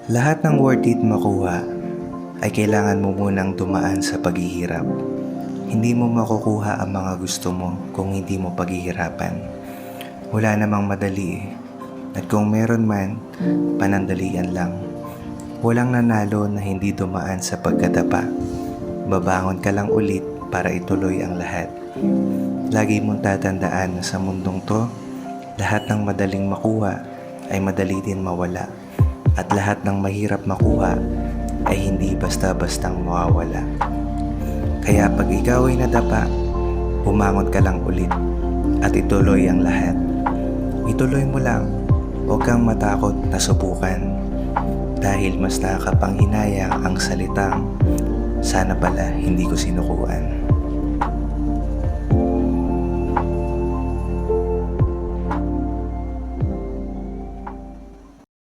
Lahat ng worth it makuha ay kailangan mo munang dumaan sa paghihirap. Hindi mo makukuha ang mga gusto mo kung hindi mo paghihirapan. Wala namang madali eh. At kung meron man, panandalian lang. Walang nanalo na hindi dumaan sa pagkadapa. Babangon ka lang ulit para ituloy ang lahat. Lagi mong tatandaan na sa mundong to, lahat ng madaling makuha ay madali din mawala. At lahat ng mahirap makuha ay hindi basta-bastang mawawala. Kaya pag ikaw ay nadapa, bumangon ka lang ulit at ituloy ang lahat. Ituloy mo lang, huwag kang matakot na subukan. Dahil mas nakakapanghinayang ang salitang, sana pala hindi ko sinukuan.